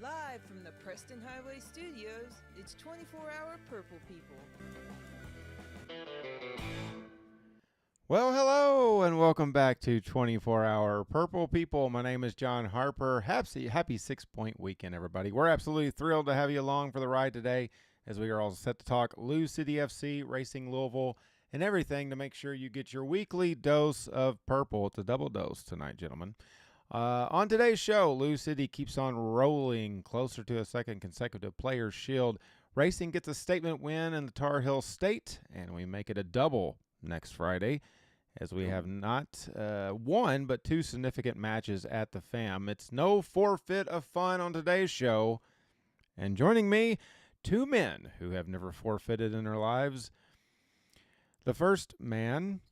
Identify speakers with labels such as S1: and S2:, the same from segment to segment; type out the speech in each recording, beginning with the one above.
S1: Live from the Preston Highway Studios, it's 24-hour Purple People.
S2: Well, hello, and welcome back to 24-hour Purple People. My name is John Harper. Happy 6-point weekend, everybody. We're absolutely thrilled to have you along for the ride today, as we are all set to talk LouCity FC, Racing Louisville, and everything to make sure you get your weekly dose of purple. It's a double dose tonight, gentlemen. On today's show, LouCity keeps on rolling closer to a second consecutive Players' Shield. Racing gets a statement win in the Tar Heel State, and we make it a double next Friday, as we have not one but two significant matches at the FAM. It's no forfeit of fun on today's show. And joining me, two men who have never forfeited in their lives. The first man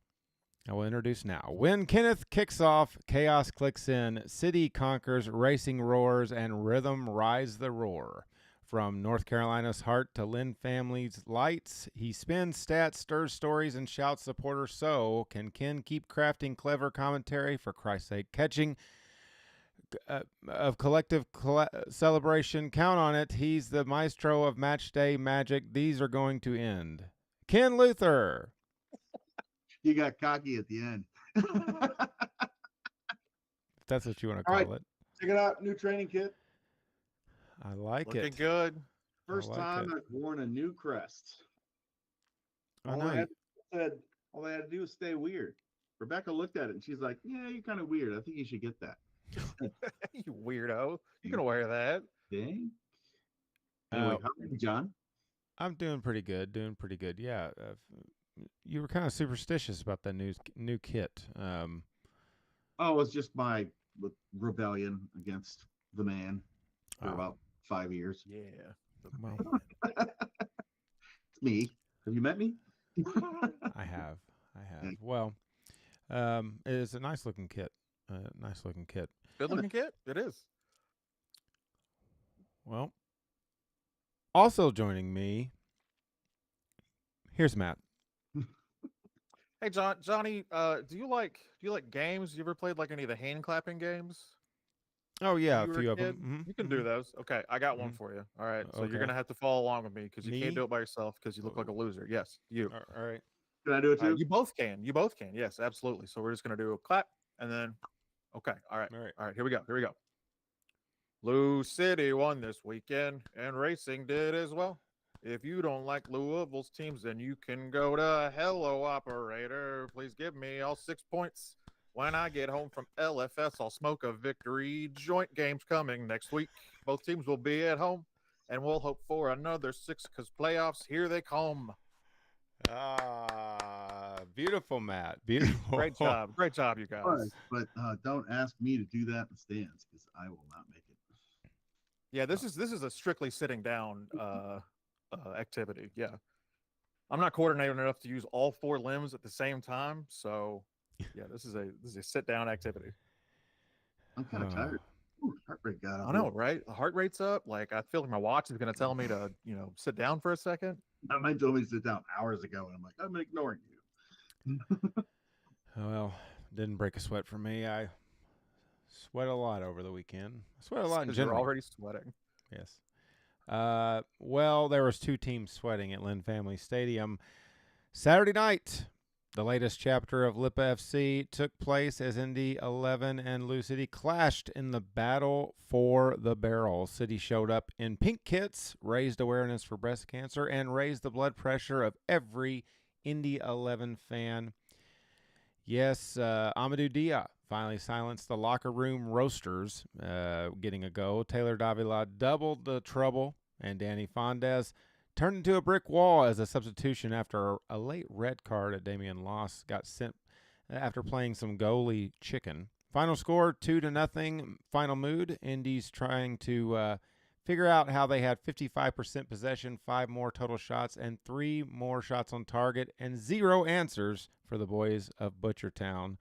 S2: I will introduce now. When Kenneth kicks off, chaos clicks in, city conquers, racing roars, and rhythm rides the roar. From North Carolina's heart to Lynn family's lights, he spins stats, stirs stories, and shouts supporters. So can Ken keep crafting clever commentary, for Christ's sake, catching of collective celebration? Count on it. He's the maestro of match day magic. These are going to end. Ken Luther.
S3: You got cocky at the end.
S2: If that's what you want to call it.
S3: Check it out. New training kit.
S2: I like
S4: Looking
S2: it.
S4: good.
S3: First
S2: like
S3: time
S2: it.
S3: I've worn a new crest.
S2: I
S3: All
S2: know.
S3: all I had to do was stay weird. Rebecca looked at it and she's like, "Yeah, you're kind of weird. I think you should get that."
S4: You weirdo. You can wear that.
S3: Dang. Anyway, how are you, John?
S2: I'm doing pretty good. Yeah. You were kind of superstitious about that new kit.
S3: Oh, it's just my rebellion against the man for
S2: Oh.
S3: about 5 years.
S4: Yeah.
S2: Well,
S3: It's me. Have you met me?
S2: I have.
S3: Thank
S2: Well, it is a nice looking kit.
S4: Good looking kit. It is.
S2: Well, also joining me, here's Matt.
S4: Hey Johnny, do you like games? You ever played like any of the hand clapping games?
S2: Oh yeah,
S4: You
S2: a
S4: were
S2: few
S4: a
S2: of them.
S4: kid? You can do those. Okay, I got one for you. All right, so
S2: Okay.
S4: you're gonna have to follow along with me because you
S2: Me?
S4: can't do it by yourself because you look like a loser. Yes, you.
S2: All right.
S3: Can I do it too?
S4: You both can. You both can. Yes, absolutely. So we're just gonna do a clap and then. Okay. All right.
S2: All right.
S4: All right. Here we go. LouCity won this weekend, and Racing did as well. If you don't like Louisville's teams, then you can go to hello, operator. Please give me all 6 points. When I get home from LFS, I'll smoke a victory. Joint games coming next week. Both teams will be at home, and we'll hope for another 6 because playoffs, here they come.
S2: Beautiful, Matt. Beautiful.
S4: Great job, you guys.
S3: But don't ask me to do that in the stands because I will not make it.
S4: Yeah, this is a strictly sitting down activity. Yeah, I'm not coordinated enough to use all 4 limbs at the same time. So, yeah, this is a sit down activity.
S3: I'm kind of tired. Ooh, heart rate got up.
S4: I know, right? The heart rate's up. Like I feel like my watch is going to tell me to, sit down for a second.
S3: I might told me to sit down hours ago, and I'm like, I'm ignoring you.
S2: Well, didn't break a sweat for me. I sweat a lot over the weekend. I sweat a lot in general.
S4: You're already sweating.
S2: Yes. Well, there was 2 teams sweating at Lynn Family Stadium. Saturday night, the latest chapter of Lipa FC took place as Indy 11 and LouCity clashed in the battle for the barrel. City showed up in pink kits, raised awareness for breast cancer, and raised the blood pressure of every Indy 11 fan. Yes, Amadou Dia finally silenced the locker room roasters, getting a go. Taylor Davila doubled the trouble, and Danny Fondes turned into a brick wall as a substitution after a late red card at Damian Loss got sent after playing some goalie chicken. Final score 2-0. Final mood. Indy's trying to figure out how they had 55% possession, 5 more total shots, and 3 more shots on target, and 0 answers for the boys of Butchertown.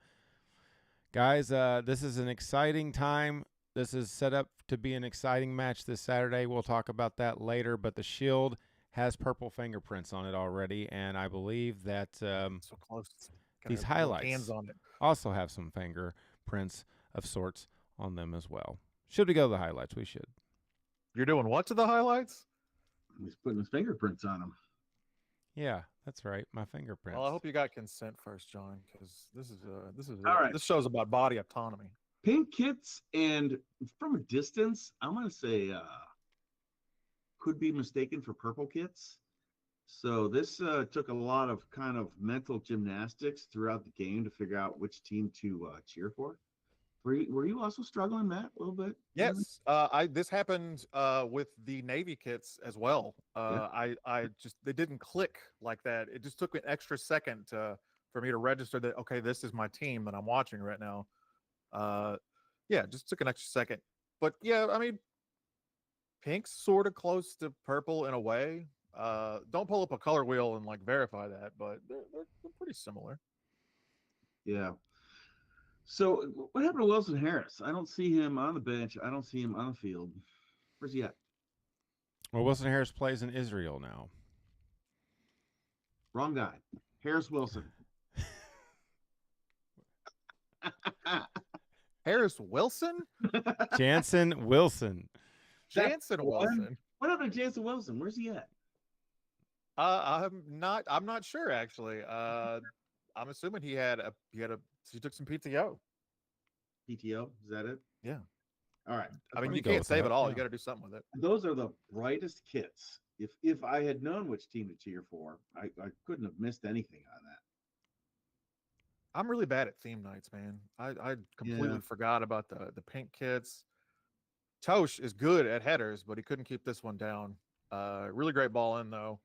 S2: Guys, this is an exciting time. This is set up to be an exciting match this Saturday. We'll talk about that later, but the Shield has purple fingerprints on it already, and I believe that
S4: So close.
S2: these
S4: Got
S2: highlights
S4: hands on it.
S2: also have some fingerprints of sorts on them as well. Should we go to the highlights? We should.
S4: You're doing what to the highlights?
S3: He's putting his fingerprints on them.
S2: Yeah, that's right. My fingerprints.
S4: Well, I hope you got consent first, John, because
S3: All right.
S4: this show's about body autonomy.
S3: Pink kits, and from a distance, I'm going to say could be mistaken for purple kits. So this took a lot of kind of mental gymnastics throughout the game to figure out which team to cheer for. Were you also struggling, Matt, a little bit?
S4: Yes, this happened with the Navy kits as well. I just they didn't click like that. It just took an extra second for me to register that okay, this is my team that I'm watching right now. Yeah, it just took an extra second. But yeah, I mean, pink's sort of close to purple in a way. Don't pull up a color wheel and like verify that, but they're pretty similar.
S3: Yeah. So what happened to Wilson Harris? I don't see him on the bench. I don't see him on the field. Where's he at?
S2: Well, Wilson Harris plays in Israel now.
S3: Wrong guy. Harris Wilson.
S4: Harris Wilson?
S2: Jansen Wilson.
S4: Jansen Wilson.
S3: What happened to Jansen Wilson? Where's he at?
S4: I'm not sure actually. I'm assuming he took some PTO.
S3: PTO, is that it?
S4: Yeah.
S3: All right.
S4: I mean,
S2: me
S4: you
S2: go
S4: can't
S2: with
S4: save
S2: that,
S4: it all.
S2: yeah.
S4: You got to do something with it.
S3: Those are the brightest kits. If I had known which team to cheer for, I couldn't have missed anything on that.
S4: I'm really bad at theme nights, man. I completely forgot about the pink kits. Tosh is good at headers, but he couldn't keep this one down. Really great ball in though.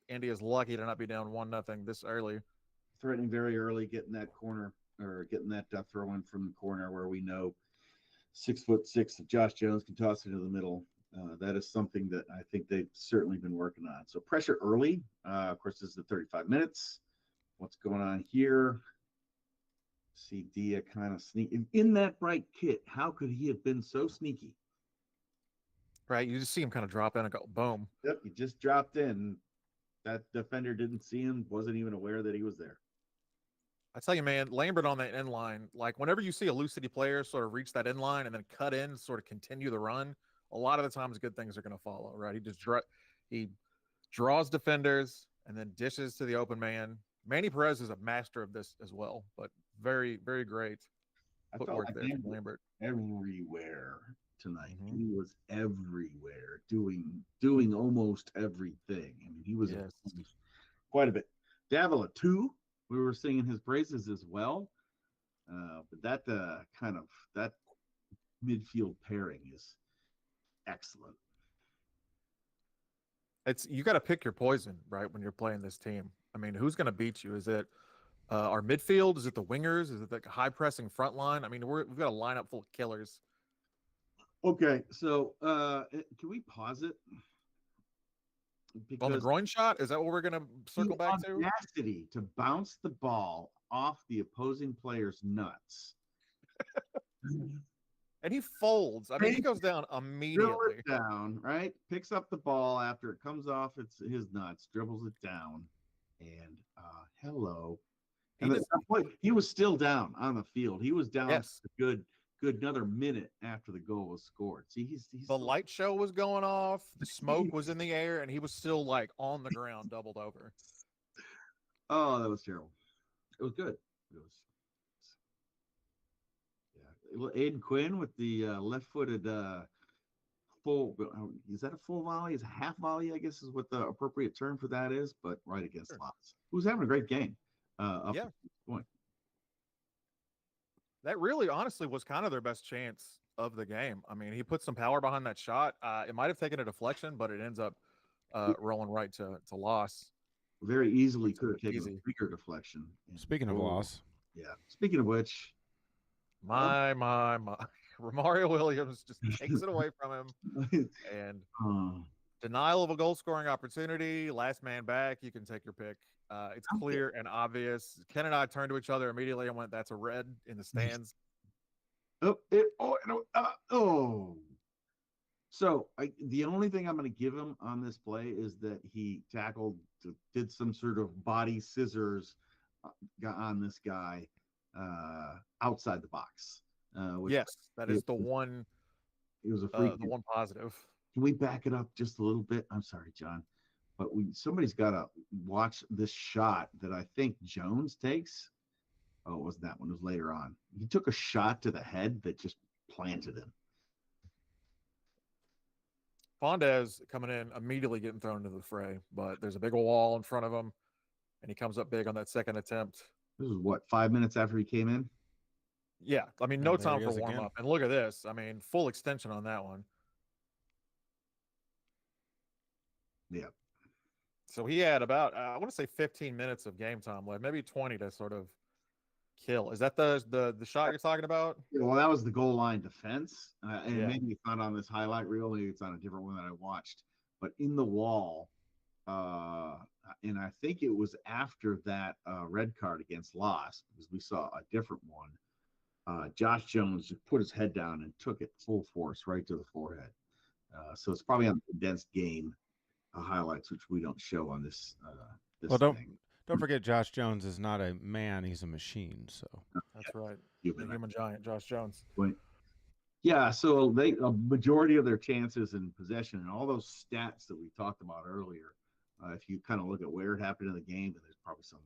S4: Indy is lucky to not be down 1-0 this early.
S3: Threatening very early, getting that corner or getting that throw in from the corner where we know 6'6" of Josh Jones can toss it into the middle. That is something that I think they've certainly been working on. So pressure early. Of course, this is the 35 minutes. What's going on here? See Dia kind of sneaking in that bright kit. How could he have been so sneaky?
S4: Right, you just see him kind of drop in and go boom.
S3: Yep, he just dropped in. That defender didn't see him, wasn't even aware that he was there.
S4: I tell you, man, Lambert on that end line, like whenever you see a LouCity player sort of reach that end line and then cut in, sort of continue the run, a lot of the times good things are going to follow, right? He draws defenders and then dishes to the open man. Manny Perez is a master of this as well, but very, very great footwork there from Lambert.
S3: Everywhere tonight. Mm-hmm. He was everywhere, doing almost everything. I mean, he was quite a bit. Davila too. We were singing his praises as well. But that that midfield pairing is excellent.
S4: You got to pick your poison, right? When you're playing this team. I mean, who's going to beat you? Is it our midfield? Is it the wingers? Is it the high pressing front line? I mean, we've got a lineup full of killers.
S3: Okay, so can we pause it?
S4: Because on the groin shot, is that what we're going to circle back to?
S3: Audacity to bounce the ball off the opposing player's nuts.
S4: And he folds. I mean, he goes down immediately.
S3: Down, right? Picks up the ball after it comes off his nuts, dribbles it down, and hello. And he was still down on the field. He was down a good another minute after the goal was scored. See, he's
S4: the light show was going off, the smoke was in the air, and he was still like on the ground, doubled over.
S3: Oh, that was terrible. It was good. It was. Yeah, Aiden Quinn with the left-footed full. Is that a full volley? Is a half volley? I guess is what the appropriate term for that is. But right against Lots, who's having a great game. Up to this point.
S4: That really, honestly, was kind of their best chance of the game. I mean, he put some power behind that shot. It might have taken a deflection, but it ends up rolling right to loss.
S3: Very easily could have taken a bigger deflection.
S2: Speaking of loss.
S3: Yeah. Speaking of which.
S4: My. Romario Williams just takes it away from him. And denial of a goal-scoring opportunity. Last man back. You can take your pick. It's clear and obvious. Ken and I turned to each other immediately and went, that's a red in the stands.
S3: So the only thing I'm going to give him on this play is that he did some sort of body scissors on this guy outside the box.
S4: Yes, that is the one.
S3: It was a freak.
S4: The one positive.
S3: Can we back it up just a little bit? I'm sorry, John, but somebody's got to watch this shot that I think Jones takes. Oh, it wasn't that one. It was later on. He took a shot to the head that just planted him.
S4: Fondez coming in, immediately getting thrown into the fray, but there's a big wall in front of him, and he comes up big on that second attempt.
S3: This was what, 5 minutes after he came in?
S4: Yeah, I mean, no
S2: there
S4: time
S2: he
S4: for
S2: is
S4: warm
S2: again.
S4: up. And look at this. I mean, full extension on that one.
S3: Yeah.
S4: So he had about, I want to say 15 minutes of game time left, maybe 20 to sort of kill. Is that the shot you're talking about?
S3: Well, that was the goal line defense. And
S4: Yeah.
S3: maybe it's not on this highlight reel. Maybe it's on a different one that I watched. But in the wall, and I think it was after that red card against Lost, because we saw a different one. Josh Jones just put his head down and took it full force right to the forehead. So it's probably on the condensed game highlights, which we don't show on this.
S2: Well,
S3: thing.
S2: don't forget, Josh Jones is not a man; he's a machine. So
S4: That's right.
S3: Human.
S4: The human giant, Josh Jones.
S3: Point. Yeah, so a majority of their chances in possession and all those stats that we talked about earlier, if you kind of look at where it happened in the game, and there's probably some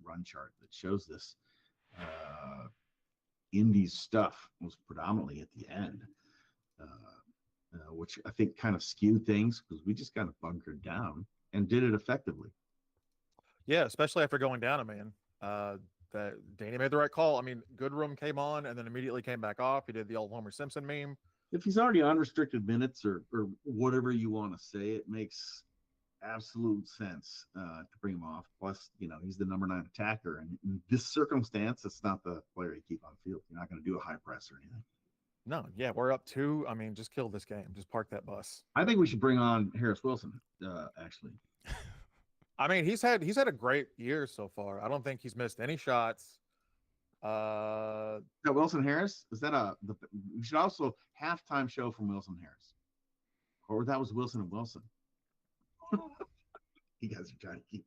S3: run chart that shows this. Indy's stuff was predominantly at the end, which I think kind of skewed things because we just kind of bunkered down and did it effectively.
S4: Yeah, especially after going down a man. That Danny made the right call. I mean, Goodrum came on and then immediately came back off. He did the old Homer Simpson meme.
S3: If he's already unrestricted minutes or whatever you want to say, it makes absolute sense to bring him off. Plus, he's the number 9 attacker, and in this circumstance, it's not the player you keep on field. You're not going to do a high press or anything.
S4: No, yeah, we're up 2. I mean, just kill this game. Just park that bus.
S3: I think we should bring on Harris Wilson. Actually,
S4: I mean, he's had a great year so far. I don't think he's missed any shots.
S3: Wilson Harris, is that we should also halftime show from Wilson Harris, or that was Wilson and Wilson. You guys are trying to keep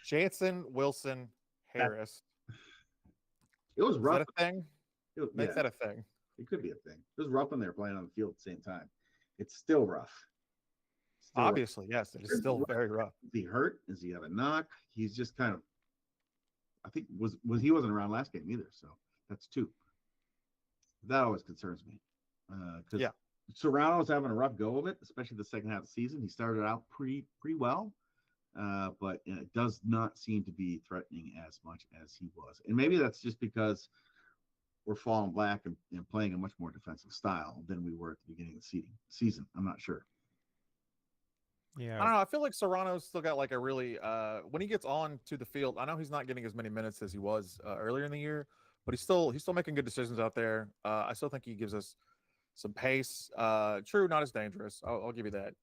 S4: Jansen, Wilson, Harris.
S3: It was rough.
S4: Is that a thing? Make that a thing.
S3: It could be a thing. It was rough when they were playing on the field at the same time. It's still rough.
S4: Obviously, yes, it is still very rough.
S3: Is he hurt? Does he have a knock? He's just kind of. I think he wasn't around last game either, so that's 2. That always concerns me. Because Serrano's having a rough go of it, especially the second half of the season. He started out pretty well, but it does not seem to be threatening as much as he was. And maybe that's just because we're falling back and playing a much more defensive style than we were at the beginning of the season. I'm not sure.
S2: yeah,
S4: I don't know. I feel like Serrano's still got like a really when he gets on to the field. I know he's not getting as many minutes as he was earlier in the year, but he's still making good decisions out there. I still think he gives us some pace. True, not as dangerous. I'll give you that.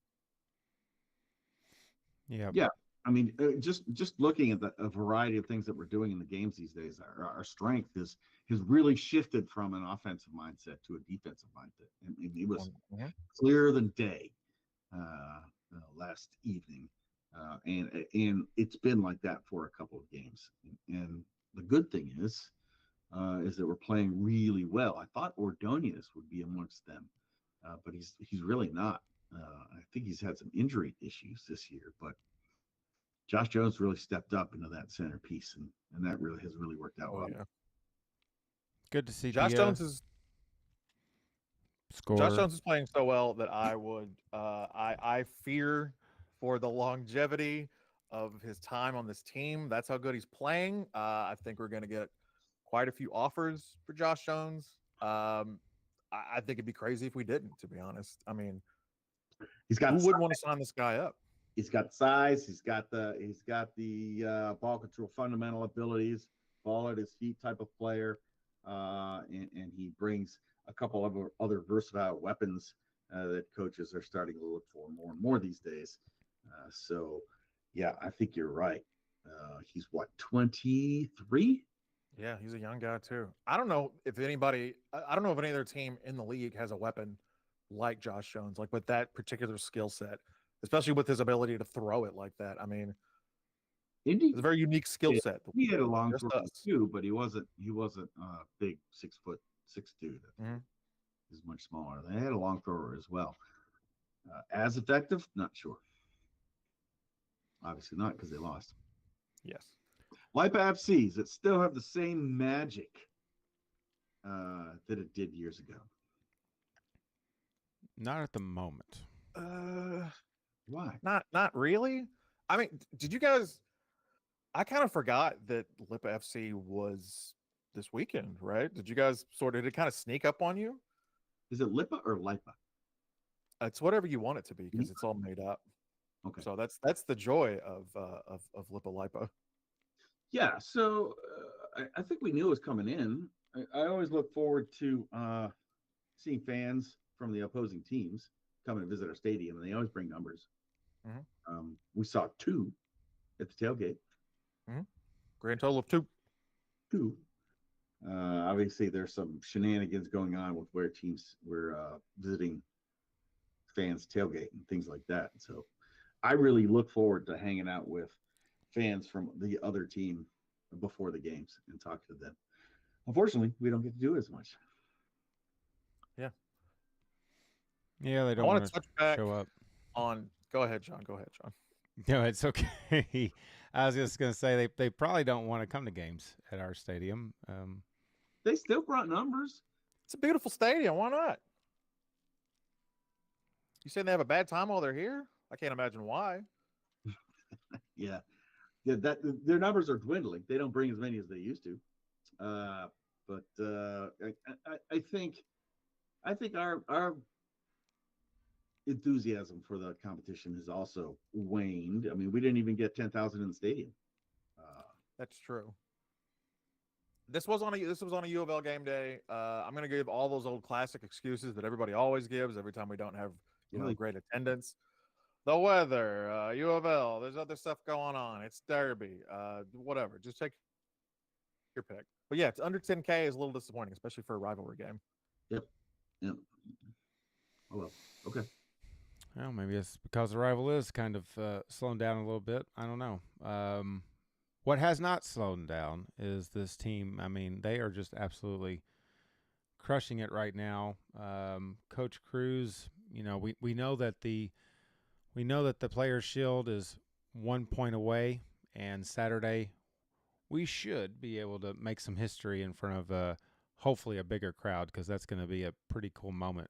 S2: yeah.
S3: I mean, just looking at a variety of things that we're doing in the games these days, our strength has really shifted from an offensive mindset to a defensive mindset. And it was clearer than day last evening, and it's been like that for a couple of games. And the good thing is that we're playing really well. I thought Ordonez would be amongst them, but he's really not. I think he's had some injury issues this year, but Josh Jones really stepped up into that centerpiece, and that really has worked out well.
S4: Yeah.
S2: Good to see
S4: Josh Jones is
S2: score.
S4: Josh Jones is playing so well that I would I fear for the longevity of his time on this team. That's how good he's playing. I think we're going to get quite a few offers for Josh Jones. I think it'd be crazy if we didn't, to be honest. I mean,
S3: who
S4: wouldn't want to sign this guy up?
S3: He's got size. He's got the ball control fundamental abilities, ball at his feet type of player, and he brings a couple of other versatile weapons that coaches are starting to look for more and more these days. So, yeah, I think you're right. He's what, 23?
S4: Yeah, he's a young guy too. I don't know if any other team in the league has a weapon like Josh Jones, like with that particular skill set, especially with his ability to throw it like that. I mean,
S3: Indy,
S4: it's a very unique skill set.
S3: He had a long throw too, but he wasn't a big 6'6" dude. He's much smaller. They had a long thrower as well. As effective? Not sure. Obviously not, because they lost.
S4: Yes.
S3: Lipa FCs that still have the same magic that it did years ago.
S2: Not at the moment.
S3: Why?
S4: Not really. I mean, did you guys? I kind of forgot that Lipa FC was this weekend, right? Did you guys did it kind of sneak up on you?
S3: Is it Lipa or Lipa?
S4: It's whatever you want it to be because it's all made up.
S3: Okay.
S4: So that's the joy of Lipa Lipa.
S3: Yeah. So I think we knew it was coming in. I always look forward to seeing fans from the opposing teams come and visit our stadium, and they always bring numbers.
S4: Mm-hmm.
S3: We saw 2 at the tailgate.
S4: Mm-hmm. Grand total of 2.
S3: 2. Obviously, there's some shenanigans going on with where teams were visiting fans tailgate and things like that. So I really look forward to hanging out with fans from the other team before the games and talk to them. Unfortunately, we don't get to do it as much.
S4: Yeah.
S2: Yeah, they don't
S4: want
S2: want
S4: to
S2: to
S4: touch back
S2: show up.
S4: on. Go ahead, John. Go ahead, John.
S2: No, it's okay. I was just going to say they probably don't want to come to games at our stadium.
S3: They still brought numbers.
S4: It's a beautiful stadium. Why not? You saying they have a bad time while they're here? I can't imagine why.
S3: Yeah, that their numbers are dwindling. They don't bring as many as they used to. But I think our enthusiasm for the competition has also waned. I mean, we didn't even get 10,000 in the stadium.
S4: That's true. This was on a U of L game day. I'm going to give all those old classic excuses that everybody always gives every time we don't have great attendance. The weather, U of L. There's other stuff going on. It's Derby. Whatever. Just take your pick. But yeah, it's under 10K is a little disappointing, especially for a rivalry game.
S3: Yep. Oh well. Okay.
S2: Well, maybe it's because the rival is kind of slowing down a little bit. I don't know. What has not slowed down is this team. I mean, they are just absolutely crushing it right now. Coach Cruz, we know that the Players' Shield is 1 point away, and Saturday we should be able to make some history in front of hopefully a bigger crowd, because that's going to be a pretty cool moment.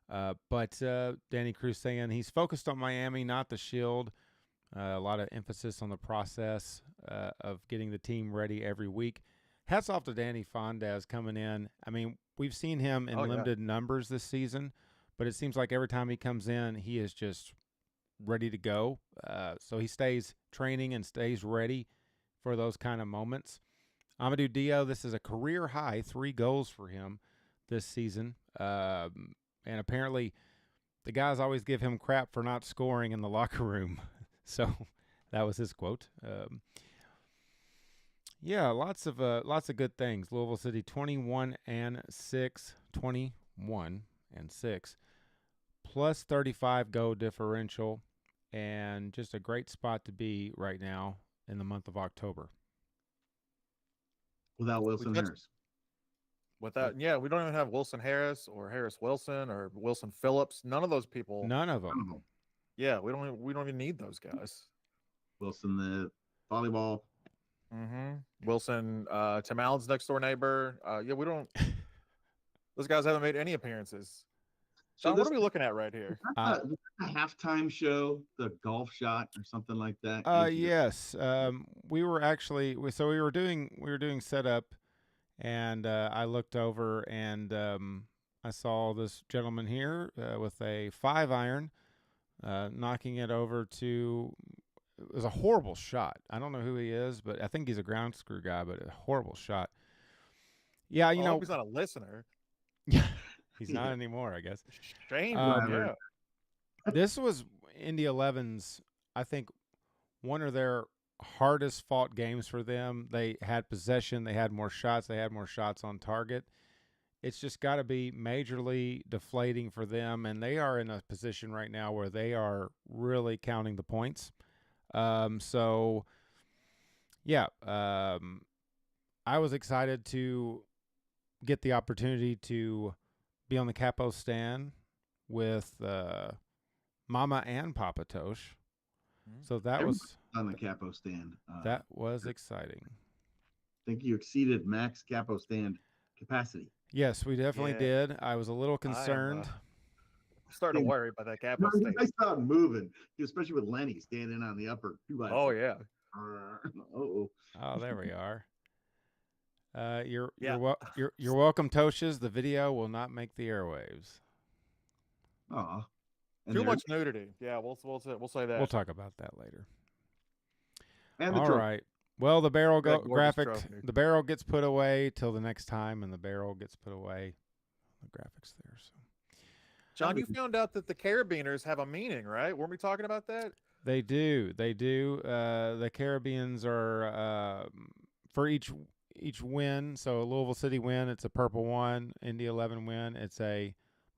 S2: But Danny Cruz saying he's focused on Miami, not the Shield. A lot of emphasis on the process of getting the team ready every week. Hats off to Danny Fondes coming in. I mean, we've seen him in limited numbers this season, but it seems like every time he comes in, he is just ready to go. So he stays training and stays ready for those kind of moments. Amadou Dio, this is a career high 3 goals for him this season. And apparently the guys always give him crap for not scoring in the locker room. So that was his quote. Yeah, lots of good things. Louisville City 21-6, 21-6, plus 35 goal differential, and just a great spot to be right now in the month of October.
S3: Without Wilson Harris.
S4: We don't even have Wilson Harris or Harris Wilson or Wilson Phillips. None of those people.
S2: None of them.
S4: Yeah, we don't even need those guys.
S3: Wilson, the volleyball.
S4: Mm-hmm. Wilson, Tim Allen's next door neighbor. We don't. Those guys haven't made any appearances. So what are we looking at right here?
S3: A halftime show, the golf shot or something like that.
S2: Yes. We were doing setup, and I looked over and I saw this gentleman here with a 5-iron, knocking it over to. It was a horrible shot. I don't know who he is, but I think he's a ground screw guy, but a horrible shot. Yeah,
S4: I hope he's not a listener.
S2: Yeah, he's not anymore, I guess.
S4: Shame.
S2: This was Indy 11's, I think, one of their hardest fought games for them. They had possession. They had more shots. They had more shots on target. It's just got to be majorly deflating for them, and they are in a position right now where they are really counting the points. I was excited to get the opportunity to be on the capo stand with Mama and Papa Tosh.
S4: Mhm.
S2: So that
S3: Everybody
S2: was
S3: on the capo stand.
S2: that was exciting.
S3: I think you exceeded max capo stand capacity.
S2: Yes, we definitely
S4: Yeah.
S2: did. I was a little
S4: I am
S2: concerned.
S4: starting to
S3: Thing-
S4: worry about that capo state.
S3: I saw it moving, especially with Lenny standing on the upper 2x4.
S4: Oh yeah.
S3: Oh,
S2: Oh, there we are. You're
S4: Yeah.
S2: you're welcome, Toshes. The video will not make the airwaves.
S3: aw.
S4: Too much nudity. Yeah, we'll say that.
S2: We'll talk about that later.
S3: And the
S2: All
S3: trophy.
S2: right. Well, the barrel
S4: That gorgeous
S2: graphic,
S4: trophy.
S2: the barrel gets put away till the next time, and the barrel gets put away. The graphics there. So
S4: John, you found out that the carabiners have a meaning, right? Weren't we talking about that?
S2: they do. The Caribbeans are for each win. So Louisville City win, it's a purple one. Indy 11 win, it's a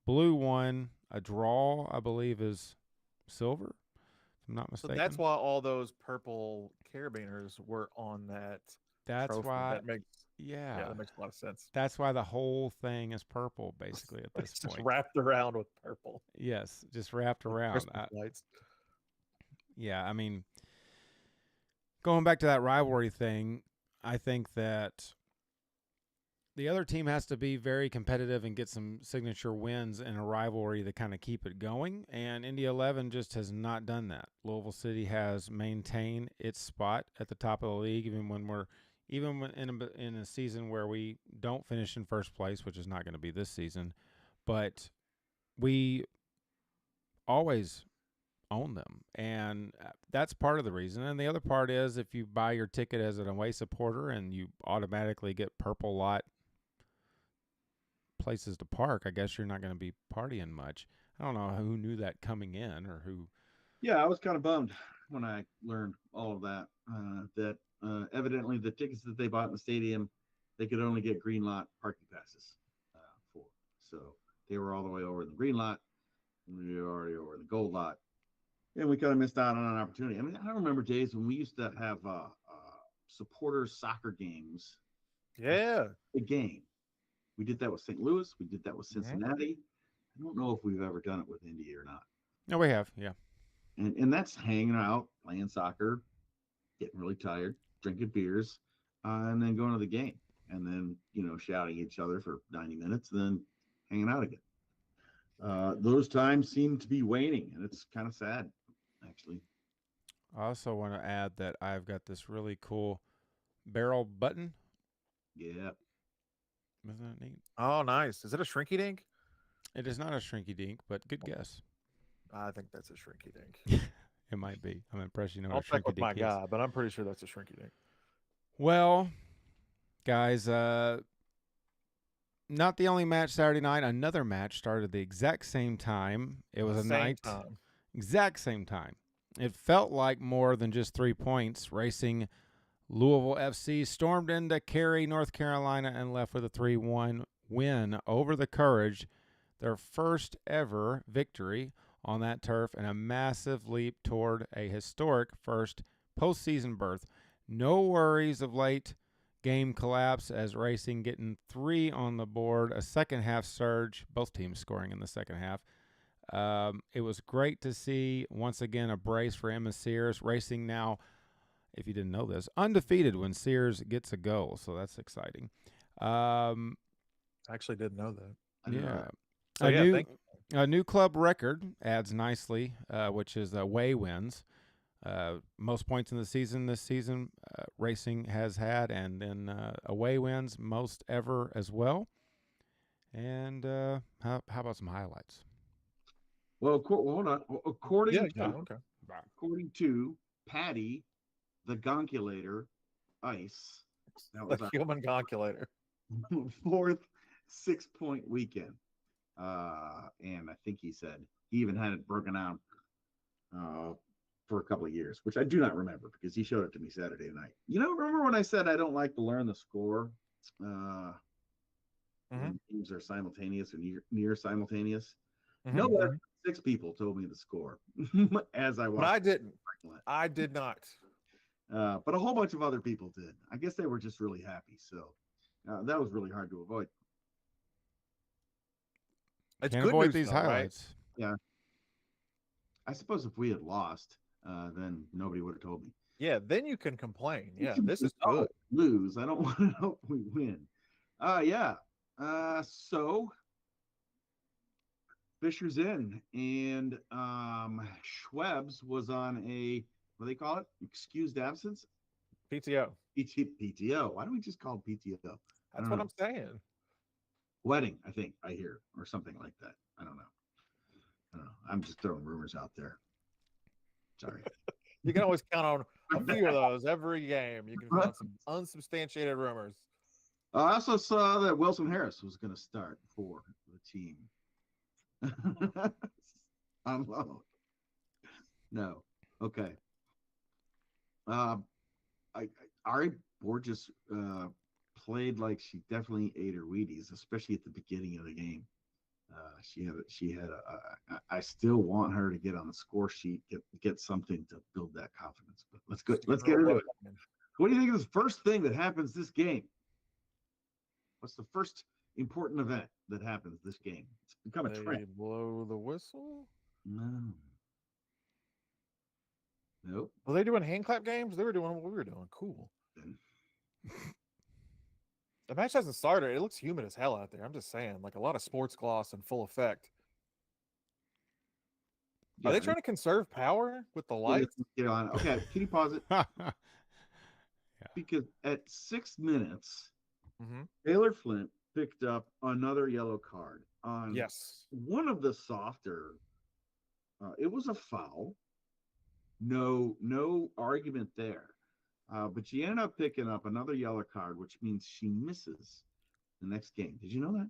S2: blue one. A draw, I believe, is silver. If I'm not
S4: So
S2: mistaken.
S4: that's why all those purple carabiners were on that.
S2: That's
S4: trophy.
S2: why.
S4: That makes
S2: Yeah.
S4: that makes a lot of sense.
S2: That's why the whole thing is purple, basically, at this
S4: It's just
S2: point.
S4: wrapped around with purple.
S2: Yes, just wrapped around.
S4: Christmas lights.
S2: Yeah, I mean, going back to that rivalry thing, I think that the other team has to be very competitive and get some signature wins in a rivalry to kind of keep it going. And Indy 11 just has not done that. Louisville City has maintained its spot at the top of the league, even when in a season where we don't finish in first place, which is not going to be this season, but we always own them, and that's part of the reason. And the other part is if you buy your ticket as an away supporter and you automatically get purple lot places to park, I guess you're not going to be partying much. I don't know who knew that coming in or who.
S3: Yeah, I was kind of bummed when I learned all of that. Evidently the tickets that they bought in the stadium, they could only get green lot parking passes for. So they were all the way over in the green lot. We were already over in the gold lot. And we kind of missed out on an opportunity. I mean, I remember days when we used to have supporters soccer games.
S4: Yeah.
S3: A game. We did that with St. Louis. We did that with Cincinnati. I don't know if we've ever done it with Indy or not.
S2: No, we have, yeah.
S3: And that's hanging out, playing soccer, getting really tired, drinking beers, and then going to the game. And then, shouting at each other for 90 minutes, and then hanging out again. Those times seem to be waning, and it's kind of sad, actually.
S2: I also want to add that I've got this really cool barrel button.
S3: Yeah.
S2: Isn't that neat?
S4: Oh, nice. Is it a shrinky dink?
S2: It is not a shrinky dink, but good guess.
S4: I think that's a shrinky dink.
S2: It might be. I'm impressed you know
S4: I'll
S2: what a
S4: check
S2: shrinky
S4: with my
S2: dink is.
S4: guy, but I'm pretty sure that's a shrinky dink.
S2: Well, guys, not the only match Saturday night. Another match started at the exact same time. It was exact same time. It felt like more than just 3 points. Racing Louisville FC stormed into Cary, North Carolina, and left with a 3-1 win over the Courage, their first ever victory on that turf and a massive leap toward a historic first postseason berth. No worries of late game collapse as Racing getting 3 on the board, a second half surge, both teams scoring in the second half. It was great to see once again a brace for Emma Sears. Racing now, if you didn't know this, undefeated when Sears gets a goal, so that's exciting.
S4: I actually didn't know that.
S2: Yeah.
S4: So,
S2: A new club record adds nicely, which is away wins. Most points in the season this season Racing has had, and then away wins most ever as well. And how about some highlights?
S3: Well, hold on. According to Patty, the Gonculator Ice, that was
S4: the human gonculator.
S3: fourth 6-point weekend. And I think he said he even had it broken out for a couple of years, which I do not remember because he showed it to me Saturday night. Remember when I said I don't like to learn the score? When teams are simultaneous or near simultaneous. No less than 6 people told me the score as I watched.
S4: But I didn't. I did not.
S3: But a whole bunch of other people did. I guess they were just really happy. So that was really hard to avoid.
S4: It's
S2: Can't
S4: good
S2: avoid
S4: news,
S2: these
S4: though,
S2: highlights.
S3: Right? Yeah. I suppose if we had lost, then nobody would have told me.
S4: Yeah, then you can complain.
S3: You
S4: Yeah,
S3: can
S4: this is
S3: just
S4: good.
S3: lose. I don't want to hope we win. Yeah. So Fisher's in, and Schwebs was on a, what do they call it? Excused absence?
S4: PTO.
S3: PTO. Why don't we just call it PTO?
S4: That's what I'm saying.
S3: Wedding, I think I hear, or something like that. I don't know. I'm just throwing rumors out there. Sorry.
S4: You can always count on a few of those every game. You can find some unsubstantiated rumors.
S3: I also saw that Wilson Harris was going to start for the team. On loan. No. Okay. Ari Borges played like she definitely ate her Wheaties, especially at the beginning of the game. She had I still want her to get on the score sheet, get something to build that confidence. But let's get into it. What do you think is the first thing that happens this game? What's the first important event that happens this game? It's become a trend.
S4: They blow the whistle?
S3: No. Nope.
S4: Were they doing hand clap games? They were doing what we were doing. Cool. The match hasn't started. It looks humid as hell out there. I'm just saying, like a lot of sports gloss in full effect. Are they trying to conserve power with the lights?
S3: Get on. Okay, can you pause it?
S2: Yeah.
S3: Because at 6 minutes,
S4: Mm-hmm.
S3: Taylor Flint picked up another yellow card on one of the softer. It was a foul. No argument there. But she ended up picking up another yellow card, which means she misses the next game. Did you know that?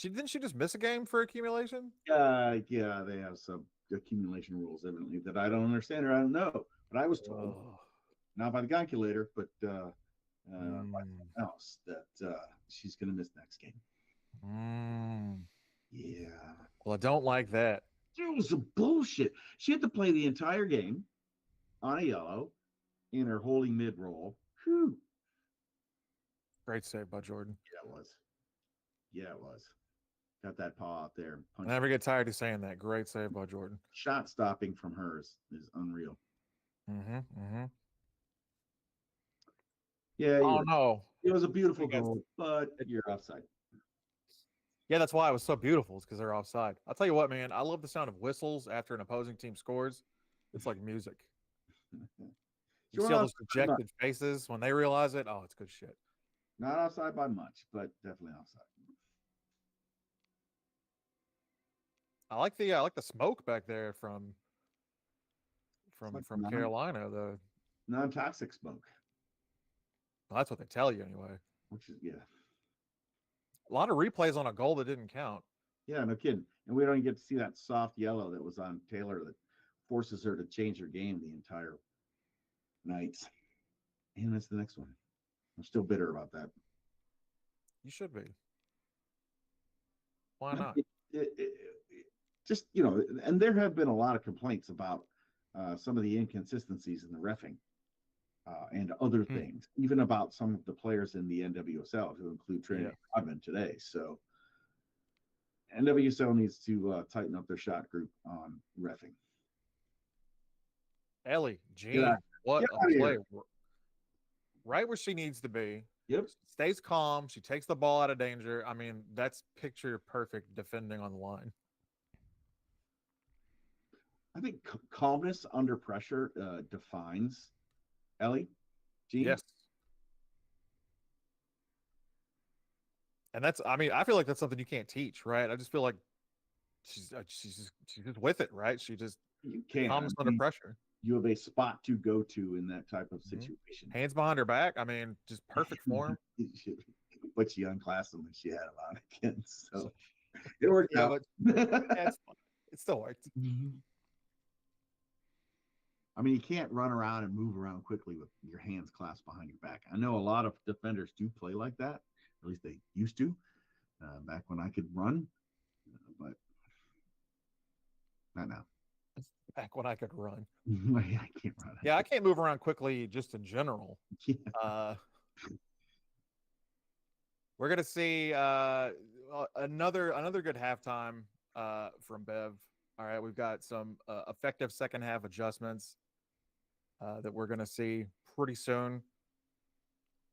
S4: Didn't she just miss a game for accumulation?
S3: Yeah, they have some accumulation rules, evidently, that I don't understand or I don't know. But I was told, not by the calculator, but by someone else, that she's going to miss next game. Yeah.
S4: Well, I don't like that.
S3: It was a bullshit. She had to play the entire game on a yellow in her holding mid roll. Whew.
S4: Great save by Jordan.
S3: Yeah, it was. Got that paw out there.
S4: I never get tired of saying that. Great save by Jordan.
S3: Shot stopping from her is unreal. Yeah.
S4: Oh, no.
S3: It was a beautiful goal, but you're offside.
S4: Yeah, that's why it was so beautiful. It's because they're offside. I'll tell you what, man. I love the sound of whistles after an opposing team scores. It's like music. You see all those dejected faces when they realize it. Oh, it's good shit.
S3: Not offside by much, but definitely offside.
S4: I like the smoke back there from Carolina. The
S3: non-toxic smoke.
S4: Well, that's what they tell you anyway.
S3: Which is
S4: a lot of replays on a goal that didn't count.
S3: Yeah, no kidding. And we don't get to see that soft yellow that was on Taylor that forces her to change her game the entire night. And that's the next one. I'm still bitter about that.
S4: You should be. Why not?
S3: Just, and there have been a lot of complaints about some of the inconsistencies in the reffing and other things, even about some of the players in the NWSL, to include Trinity Rodman today. So NWSL needs to tighten up their shot group on reffing.
S4: Ellie, Jean, what a play. Right where she needs to be.
S3: Yep.
S4: Stays calm. She takes the ball out of danger. I mean, that's picture perfect defending on the line.
S3: I think calmness under pressure defines Ellie. Jean?
S4: Yes. And I feel like that's something you can't teach, right? I just feel like she's just with it, right? She just calmness under pressure.
S3: You have a spot to go to in that type of situation.
S4: Hands behind her back. I mean, just perfect form.
S3: But she unclassed them and she had them on again. So it worked out.
S4: But, it still worked.
S3: I mean, you can't run around and move around quickly with your hands clasped behind your back. I know a lot of defenders do play like that. At least they used to back when I could run. But not now.
S4: Back when I could run.
S3: I can't run.
S4: Yeah, I can't move around quickly just in general.
S3: Yeah.
S4: We're gonna see another good halftime from Bev. All right, we've got some effective second half adjustments that we're going to see pretty soon.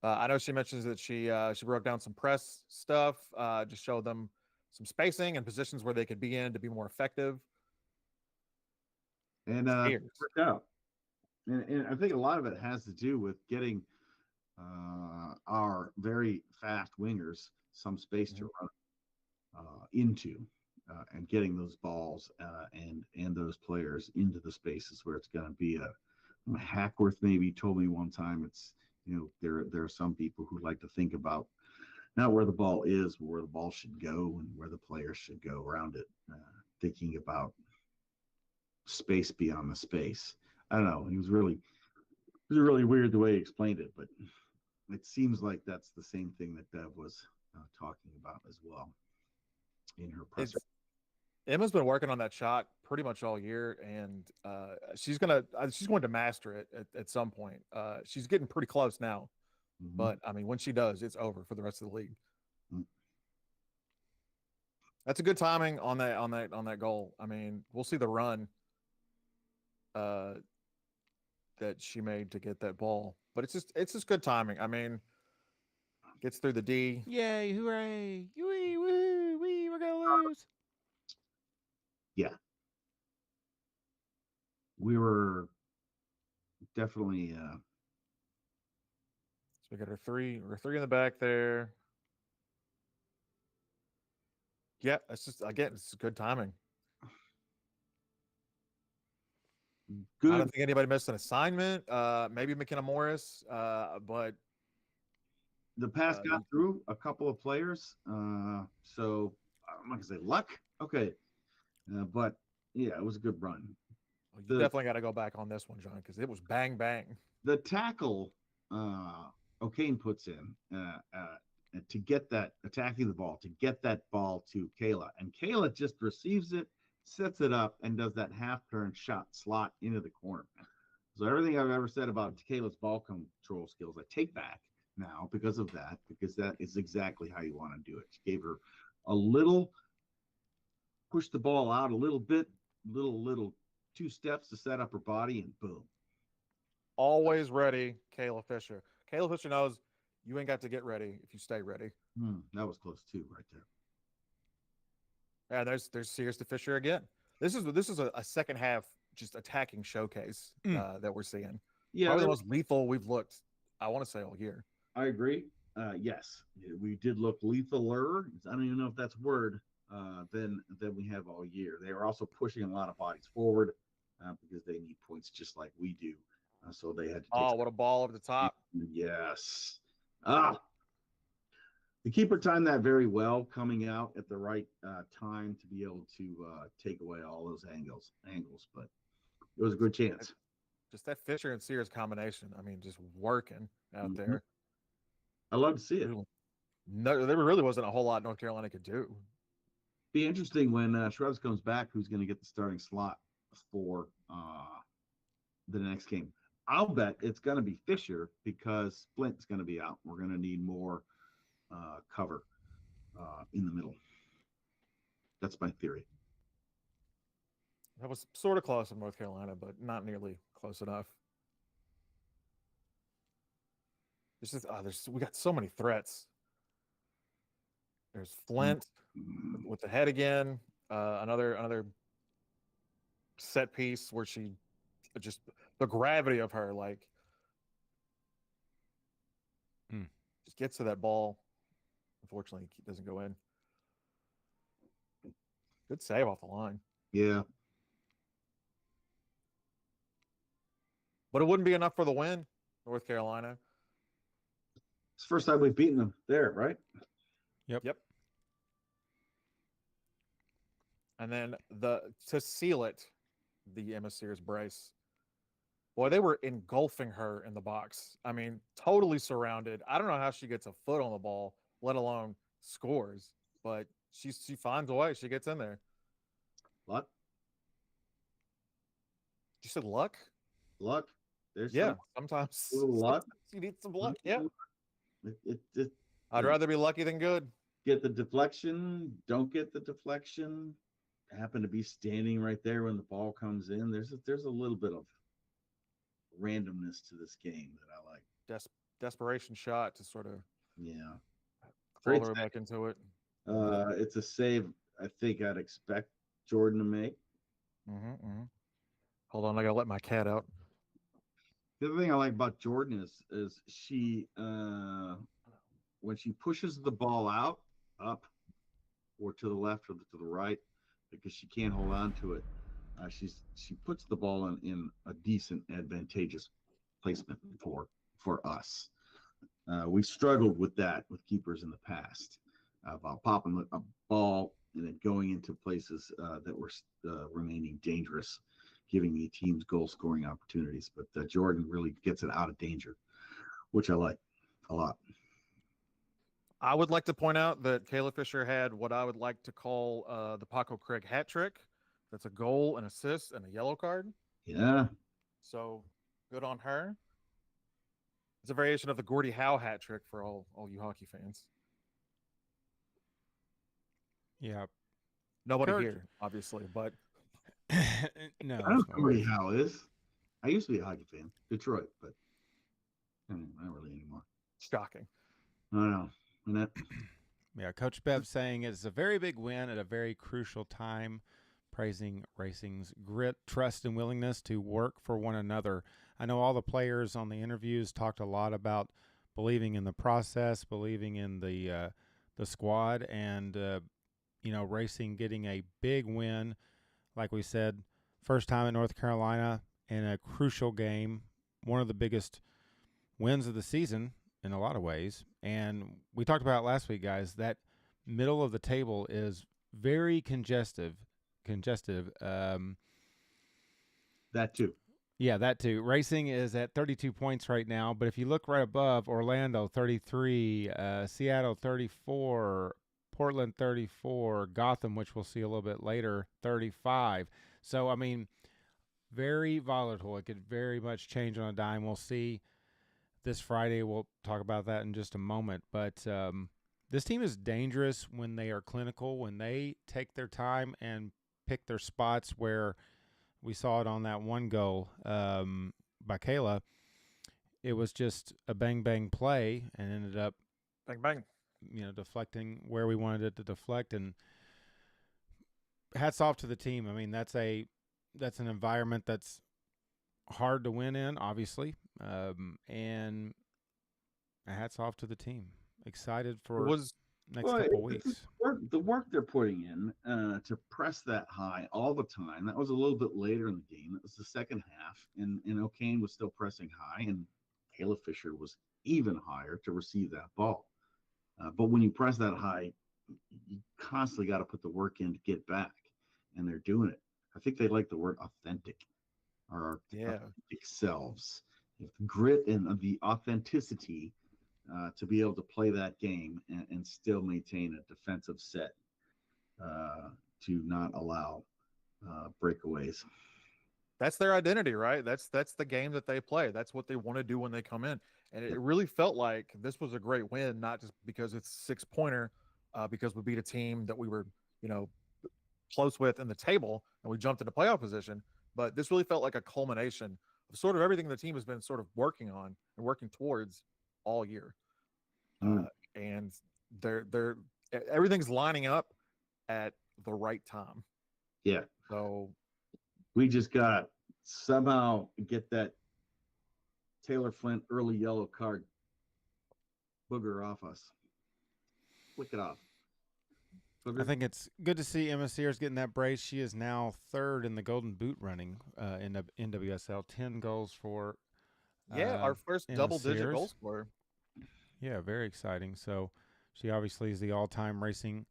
S4: I know she mentions that she broke down some press stuff, just showed them some spacing and positions where they could be in to be more effective.
S3: And it worked out. And I think a lot of it has to do with getting our very fast wingers some space to run into, and getting those balls and those players into the spaces where it's going to be Hackworth maybe told me one time, it's, there are some people who like to think about not where the ball is, but where the ball should go and where the players should go around it, thinking about space beyond the space. I don't know. It was really weird the way he explained it, but it seems like that's the same thing that Bev was talking about as well in her presser.
S4: Emma's been working on that shot pretty much all year, and she's going to master it at some point. She's getting pretty close now, but I mean, when she does, it's over for the rest of the league. That's a good timing on that goal. I mean, we'll see the run that she made to get that ball, but it's just good timing. I mean, gets through the D.
S2: Yay! Hooray! Wee! Woo! Wee! We're gonna lose.
S3: Yeah, we were definitely.
S4: So we got our three. We're three in the back there. Yeah, it's good timing.
S3: Good.
S4: I don't think anybody missed an assignment. Maybe McKenna Morris, but
S3: the pass got through a couple of players. So I'm not gonna say luck. Okay, but yeah, it was a good run.
S4: You definitely got to go back on this one, John, because it was bang bang.
S3: The tackle O'Kane puts in to get that attacking the ball, to get that ball to Kayla, and Kayla just receives it, sets it up, and does that half turn shot slot into the corner. So everything I've ever said about Kayla's ball control skills, I take back now because of that, because that is exactly how you want to do it. She gave her a little, push the ball out a little bit, little 2 steps to set up her body, and boom.
S4: Always ready, Kayla Fisher. Kayla Fisher knows you ain't got to get ready if you stay ready.
S3: That was close too, right there.
S4: Yeah, there's Sears to Fisher again. This is a second half just attacking showcase that we're seeing.
S3: Yeah,
S4: probably the most lethal we've looked, I want to say, all year.
S3: I agree. Yes, we did look lethaler. I don't even know if that's a word. Than we have all year. They are also pushing a lot of bodies forward because they need points just like we do. So they had to.
S4: What a ball over the top!
S3: Yes. The keeper timed that very well, coming out at the right time to be able to take away all those angles. But it was a good chance.
S4: Just that Fisher and Sears combination. I mean, just working out there.
S3: I love to see it.
S4: No, there really wasn't a whole lot North Carolina could do.
S3: Be interesting when Shrugs comes back, who's going to get the starting slot for the next game. I'll bet it's going to be Fisher because Splint's going to be out. We're going to need more cover in the middle. That's my theory.
S4: That was sort of close in North Carolina, but not nearly close enough. We got so many threats. There's Flint with the head again. Another set piece where she just the gravity of her just gets to that ball. Unfortunately, it doesn't go in. Good save off the line.
S3: Yeah.
S4: But it wouldn't be enough for the win, North Carolina.
S3: It's the first time we've beaten them there, right?
S4: Yep. And then to seal it, the Emma Sears brace. Boy, they were engulfing her in the box. I mean, totally surrounded. I don't know how she gets a foot on the ball, let alone scores. But she finds a way. She gets in there.
S3: Luck.
S4: You said luck?
S3: Luck. There's
S4: sometimes
S3: luck.
S4: You need some luck. Yeah.
S3: I'd
S4: rather be lucky than good.
S3: Get the deflection. Don't get the deflection. happen to be standing right there when the ball comes in. There's a little bit of randomness to this game that I like.
S4: Desperation shot to sort of
S3: Yeah,
S4: claw
S3: great
S4: their way
S3: save.
S4: back into it.
S3: It's a save I think I'd expect Jordan to make.
S4: Hold on, I gotta let my cat out.
S3: The other thing I like about Jordan is she when she pushes the ball out, up, or to the left or to the right, because she can't hold on to it. She puts the ball in a decent, advantageous placement for us. We struggled with that with keepers in the past about popping a ball and then going into places that were remaining dangerous, giving the teams goal scoring opportunities. But Jordan really gets it out of danger, which I like a lot.
S4: I would like to point out that Kayla Fisher had what I would like to call the Paco Craig hat trick. That's a goal, an assist, and a yellow card.
S3: Yeah.
S4: So good on her. It's a variation of the Gordie Howe hat trick for all you hockey fans.
S2: Yeah.
S4: Nobody here, obviously, but
S2: no.
S3: I don't know Gordie Howe is. I used to be a hockey fan, Detroit, but not really anymore.
S4: Shocking.
S3: I don't know.
S2: Yeah, Coach Bev saying it's a very big win at a very crucial time, praising Racing's grit, trust, and willingness to work for one another. I know all the players on the interviews talked a lot about believing in the process, believing in the squad, and Racing getting a big win, like we said, first time in North Carolina in a crucial game, one of the biggest wins of the season in a lot of ways. And we talked about it last week, guys, that middle of the table is very congestive.
S3: That too.
S2: Yeah, that too. Racing is at 32 points right now, but if you look right above, Orlando 33, Seattle 34, Portland 34, Gotham, which we'll see a little bit later, 35. So, I mean, very volatile. It could very much change on a dime. We'll see this Friday. We'll talk about that in just a moment. But this team is dangerous when they are clinical, when they take their time and pick their spots, where we saw it on that one goal by Kayla. It was just a bang-bang play and ended up
S4: bang,
S2: deflecting where we wanted it to deflect. And hats off to the team. I mean, that's an environment that's hard to win in, obviously. And hats off to the team. Excited for next couple weeks.
S3: The work they're putting in to press that high all the time. That was a little bit later in the game. It was the second half, and O'Kane was still pressing high, and Kayla Fisher was even higher to receive that ball. But when you press that high, you constantly got to put the work in to get back, and they're doing it. I think they like the word authentic, or authentic selves. The grit and the authenticity to be able to play that game and still maintain a defensive set to not allow breakaways.
S4: That's their identity, right? That's the game that they play. That's what they want to do when they come in. And it really felt like this was a great win, not just because it's 6-pointer, because we beat a team that we were, close with in the table and we jumped into playoff position. But this really felt like a culmination of sort of everything the team has been sort of working on and working towards all year. And they're everything's lining up at the right time.
S3: Yeah.
S4: So
S3: we just got somehow get that Taylor Flint early yellow card booger off us. Flick it off.
S2: I think it's good to see Emma Sears getting that brace. She is now third in the Golden Boot running in the NWSL. 10 goals for
S4: our first double-digit goal scorer.
S2: Yeah, very exciting. So she obviously is the all-time Racing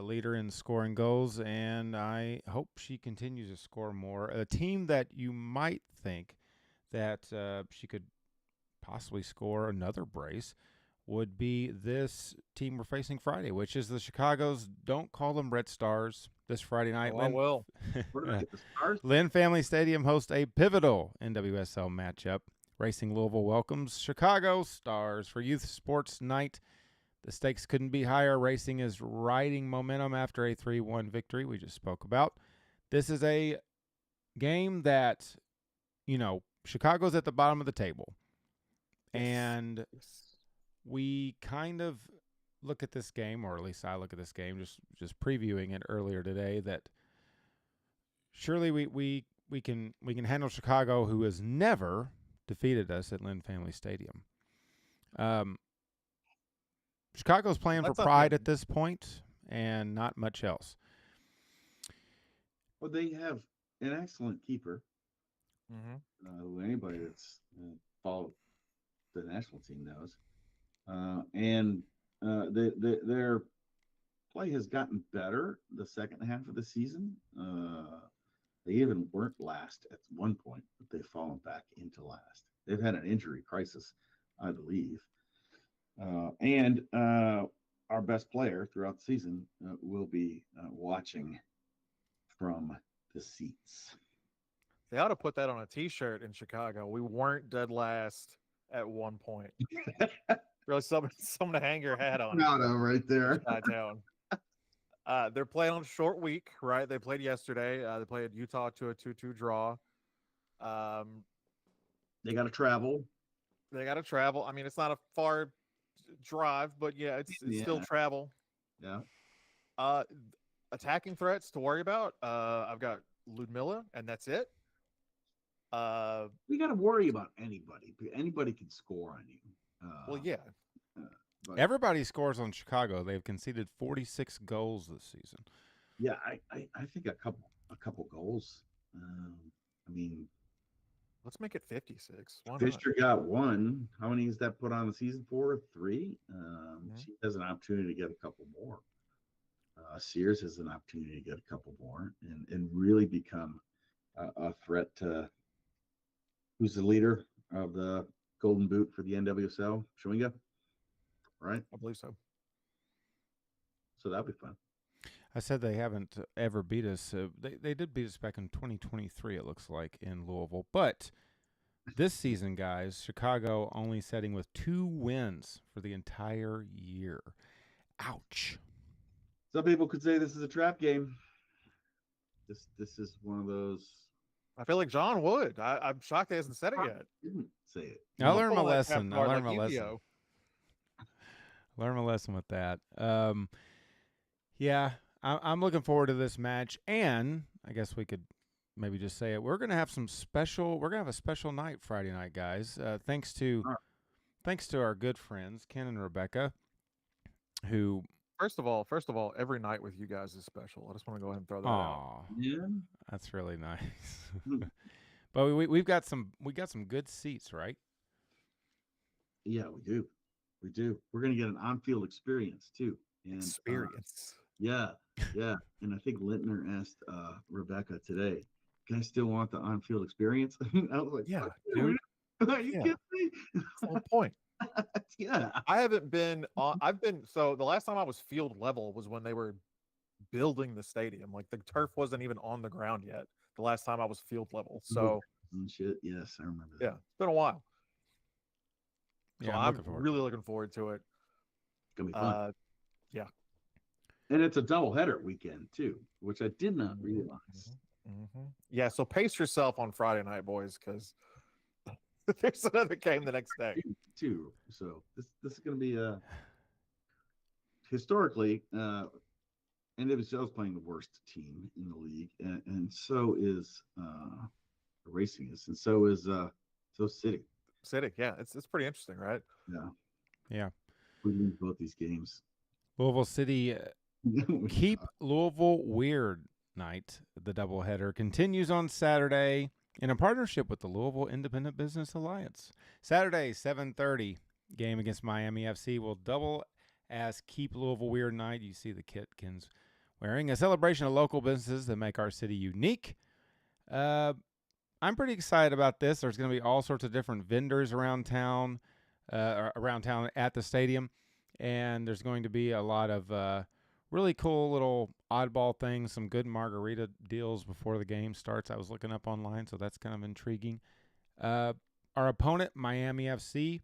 S2: leader in scoring goals, and I hope she continues to score more. A team that you might think that she could possibly score another brace would be this team we're facing Friday, which is the Chicago's, don't call them Red Stars, this Friday night.
S4: I will.
S2: Lynn Family Stadium hosts a pivotal NWSL matchup. Racing Louisville welcomes Chicago Stars for Youth Sports Night The stakes couldn't be higher. Racing is riding momentum after a 3-1 victory we just spoke about. This is a game that, Chicago's at the bottom of the table.
S4: Yes.
S2: And we kind of look at this game, or at least I look at this game, just previewing it earlier today, that surely we can handle Chicago, who has never defeated us at Lynn Family Stadium. Chicago's playing for pride at this point and not much else.
S3: Well, they have an excellent keeper. Anybody that's followed the national team knows. And their play has gotten better the second half of the season. They even weren't last at one point, but they've fallen back into last. They've had an injury crisis, I believe. And our best player throughout the season will be watching from the seats.
S4: They ought to put that on a T-shirt in Chicago. We weren't dead last at one point. Really, something to hang your hat on.
S3: Motto right there.
S4: Down. They're playing on a short week, right? They played yesterday. They played Utah to a 2-2 draw.
S3: They got to travel.
S4: I mean, it's not a far drive, but yeah, it's still travel.
S3: Yeah.
S4: Attacking threats to worry about. I've got Ludmilla, and that's it.
S3: We got to worry about anybody. Anybody can score on you.
S4: Well, yeah.
S2: Everybody scores on Chicago. They've conceded 46 goals this season.
S3: Yeah, I think a couple goals. I mean,
S4: let's make it 56.
S3: Fisher got one. How many has that put on the season for? 3. She has an opportunity to get a couple more. Sears has an opportunity to get a couple more and really become a threat to who's the leader of the Golden Boot for the NWSL? Schwinga, right?
S4: I believe so.
S3: So that'll be fun.
S2: I said they haven't ever beat us. They did beat us back in 2023, it looks like, in Louisville. But this season, guys, Chicago only setting with 2 wins for the entire year. Ouch.
S3: Some people could say this is a trap game. This is one of those.
S4: I feel like John would. I'm shocked he hasn't said it yet.
S3: Didn't say it.
S2: I learned my lesson. I learned my lesson. Learn my lesson with that. Yeah, I'm looking forward to this match, and I guess we could maybe just say it. We're gonna have a special night Friday night, guys. Thanks to our good friends Ken and Rebecca, who.
S4: First of all, every night with you guys is special. I just want to go ahead and throw that out.
S3: Yeah,
S2: that's really nice. But we got some good seats, right?
S3: Yeah, we do. We're gonna get an on-field experience too. And, yeah. And I think Lintner asked Rebecca today, "Can I still want the on-field experience?" I was like,
S4: "Yeah,
S3: dude. Are you kidding me?"
S4: That's the point.
S3: Yeah,
S4: I haven't been on. So the last time I was field level was when they were building the stadium. Like the turf wasn't even on the ground yet. The last time I was field level. So
S3: shit. Yes, I remember that.
S4: Yeah, it's been a while. So
S2: Yeah,
S4: I'm really looking forward to it.
S3: It's gonna be fun.
S4: Yeah.
S3: And it's a doubleheader weekend too, which I did not realize.
S4: Yeah, so pace yourself on Friday night, boys, because there's another game the next day
S3: too. So this is going to be historically NWSL is playing the worst team in the league, and so is Racing is, and so is City.
S4: Yeah, it's pretty interesting, right?
S2: Yeah.
S3: We lose both these games.
S2: Louisville City keep Louisville weird night. The doubleheader continues on Saturday in a partnership with the Louisville Independent Business Alliance. Saturday, 7:30, game against Miami FC will double as Keep Louisville Weird Night. You see the kit Ken's wearing, a celebration of local businesses that make our city unique. I'm pretty excited about this. There's going to be all sorts of different vendors around town at the stadium, and there's going to be a lot of really cool little oddball things, some good margarita deals before the game starts. I was looking up online, so that's kind of intriguing. Our opponent, Miami FC,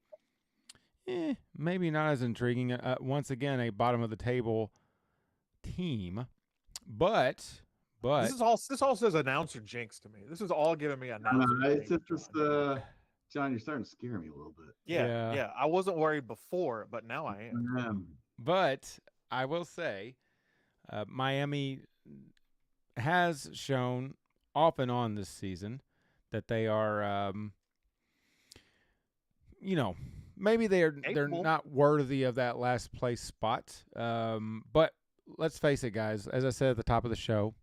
S2: maybe not as intriguing. Once again, a bottom of the table team, but
S4: This all says announcer jinx to me. This is all giving me announcer
S3: It's
S4: jinx.
S3: just John, you're starting to scare me a little bit.
S4: Yeah. I wasn't worried before, but now I am.
S2: But I will say, Miami has shown off and on this season that they are, maybe they're
S4: Capable.
S2: not worthy of that last place spot. But let's face it, guys. As I said at the top of the show,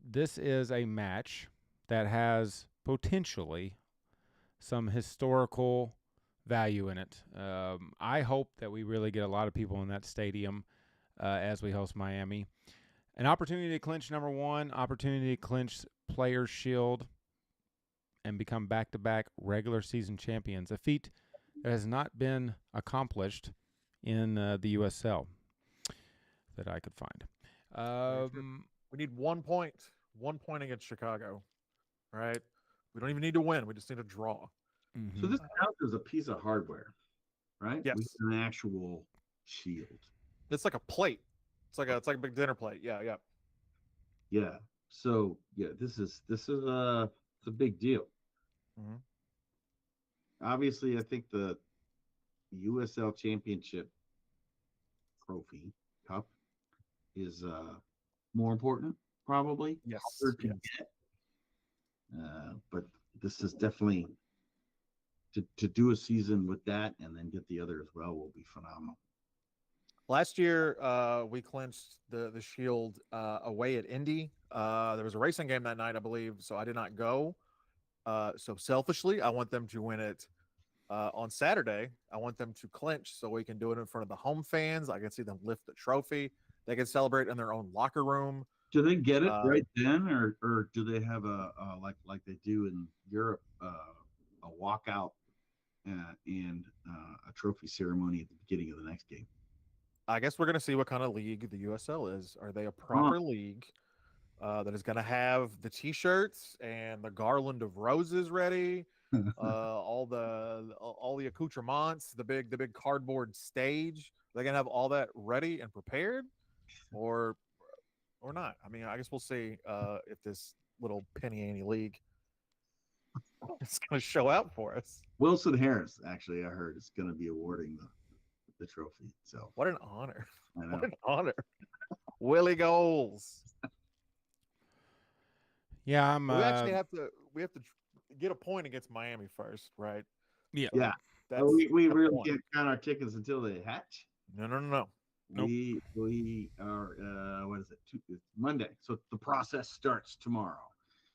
S2: this is a match that has potentially some historical value in it. I hope that we really get a lot of people in that stadium as we host Miami. An opportunity to clinch number one, opportunity to clinch Players' Shield, and become back-to-back regular season champions, a feat that has not been accomplished in the USL that I could find.
S4: We need 1 point. 1 point against Chicago. Right? We don't even need to win. We just need to draw.
S2: Mm-hmm.
S3: So this counts as a piece of hardware, right?
S4: Yes.
S3: With an actual shield.
S4: It's like a plate. It's like a big dinner plate. Yeah.
S3: Yeah. So this is it's a big deal.
S4: Mm-hmm.
S3: Obviously, I think the USL Championship trophy cup is more important, probably.
S4: Yes.
S3: Harder to get. But this is definitely to do a season with that and then get the other as well will be phenomenal.
S4: Last year, we clinched the Shield away at Indy. There was a racing game that night, I believe, so I did not go. So selfishly, I want them to win it on Saturday. I want them to clinch so we can do it in front of the home fans. I can see them lift the trophy. They can celebrate in their own locker room.
S3: Do they get it right then, or do they have a like they do in Europe, a walkout and a trophy ceremony at the beginning of the next game?
S4: I guess we're going to see what kind of league the USL is. Are they a proper league that is going to have the T-shirts and the garland of roses ready, all the accoutrements, the big cardboard stage? They're going to have all that ready and prepared, or not? I mean, I guess we'll see if this little penny ante league is going to show out for us.
S3: Wilson Harris, actually, I heard, is going to be awarding the trophy. So
S4: what an honor!
S3: I know.
S4: What an honor! Willie Goals.
S2: Yeah,
S4: we actually have to get a point against Miami first, right?
S2: Yeah.
S3: We really can't count our tickets until they hatch.
S4: No.
S2: Nope.
S3: We are what is it? It's Monday, so the process starts tomorrow.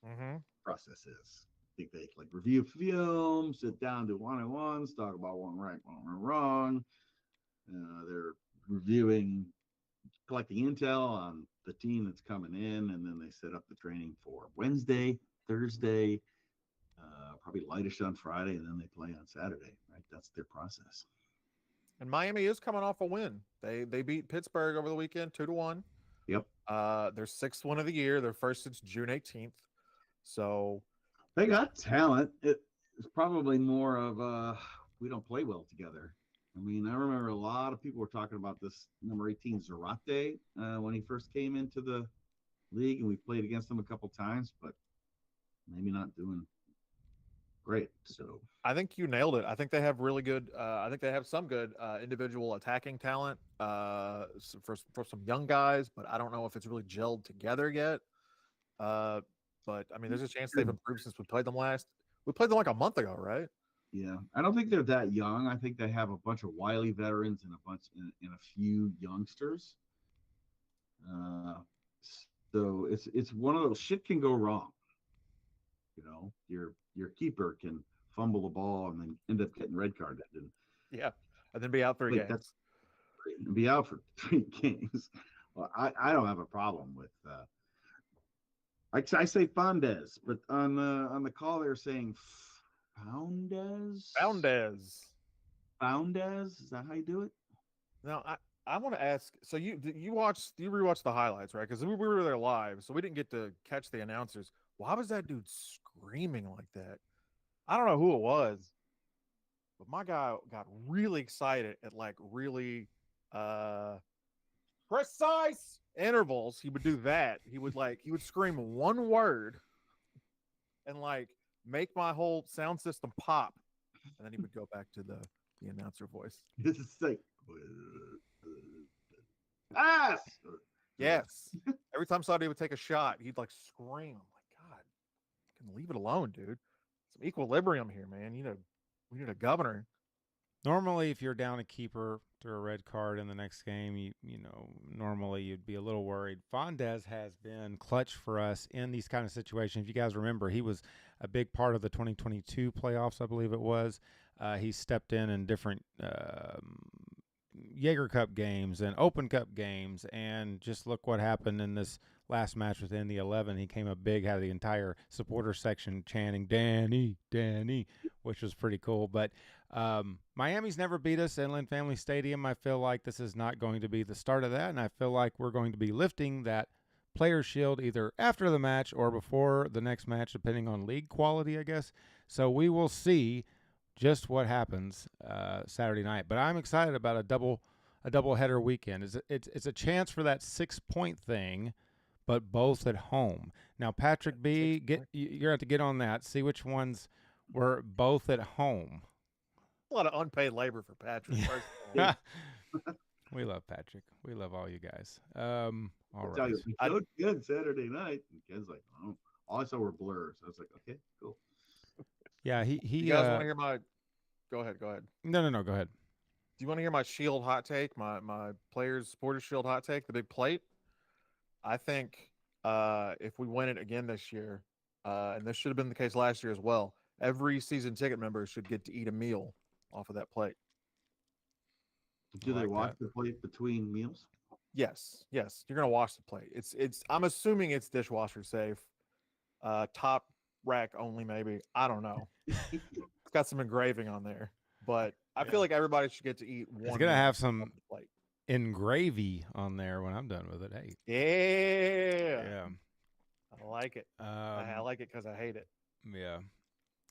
S4: Mm-hmm.
S3: Process is, I think they like review film, sit down, do one-on-ones, talk about one right, one wrong. They're reviewing, collecting intel on the team that's coming in, and then they set up the training for Wednesday, Thursday, probably lightish on Friday, and then they play on Saturday. Right, that's their process.
S4: And Miami is coming off a win. They beat Pittsburgh over the weekend 2-1.
S3: Yep.
S4: Their 6th win of the year. Their first since June 18th. So
S3: they got talent. It's probably more of we don't play well together. I mean, I remember a lot of people were talking about this number 18 Zarate when he first came into the league, and we played against him a couple times, but maybe not doing great. So
S4: I think you nailed it. I think they have really good. I think they have some good individual attacking talent for some young guys, but I don't know if it's really gelled together yet. But I mean, there's a chance they've improved since we played them last. We played them like a month ago, right?
S3: Yeah, I don't think they're that young. I think they have a bunch of wily veterans and a few youngsters. So it's one of those, shit can go wrong. You know, your keeper can fumble the ball and then end up getting red carded, and
S4: then be out 3 games.
S3: That's great. And be out for 3 games. Well, I don't have a problem with. I say Fondes, but on the call they're saying Foundes. Is that how you do it?
S4: Now I want to ask. So you rewatched the highlights, right? Because we were there live, so we didn't get to catch the announcers. Why was that dude screaming like that? I don't know who it was. but my guy got really excited at like really precise intervals. He would do that. He would scream one word and like make my whole sound system pop, and then he would go back to the announcer voice.
S3: This is like pass.
S4: Yes. Every time somebody would take a shot, he'd like scream. I'm like, God, can leave it alone, dude. Some equilibrium here, man. We need a governor.
S2: Normally, if you're down a keeper through a red card in the next game, you know, normally you'd be a little worried. Fondez has been clutch for us in these kind of situations. If you guys remember, he was a big part of the 2022 playoffs, I believe it was. He stepped in different Jaeger Cup games and Open Cup games, and just look what happened in this last match within the 11. He came up big, had the entire supporter section chanting Danny, Danny, which was pretty cool. But Miami's never beat us, Inland Family Stadium. I feel like this is not going to be the start of that, and I feel like we're going to be lifting that player shield either after the match or before the next match, depending on league quality, I guess. So we will see just what happens Saturday night. But I'm excited about a double header weekend. It's a chance for that 6-point thing, but both at home. Now, Patrick B, you're going to have to get on that. See which ones were both at home.
S4: A lot of unpaid labor for Patrick.
S2: Yeah. We love Patrick. We love all you guys. All right.
S3: We showed Ken Saturday night, and Ken's like, oh, all I saw were blurs. I was like, okay, cool.
S2: Yeah, he.
S4: You guys want to hear my? Go ahead.
S2: No. Go ahead.
S4: Do you want to hear my shield hot take? My players supporter shield hot take. The big plate. I think if we win it again this year, and this should have been the case last year as well, every season ticket member should get to eat a meal off of that plate.
S3: Do they wash the plate between meals?
S4: Yes. You're gonna wash the plate. It's. I'm assuming it's dishwasher safe. Top rack only, maybe. I don't know. It's got some engraving on there, but I feel like everybody should get to eat one.
S2: It's gonna have some
S4: plate.
S2: engravy on there when I'm done with it. Hey.
S4: Yeah. I like it. I like it because I hate it.
S2: Yeah.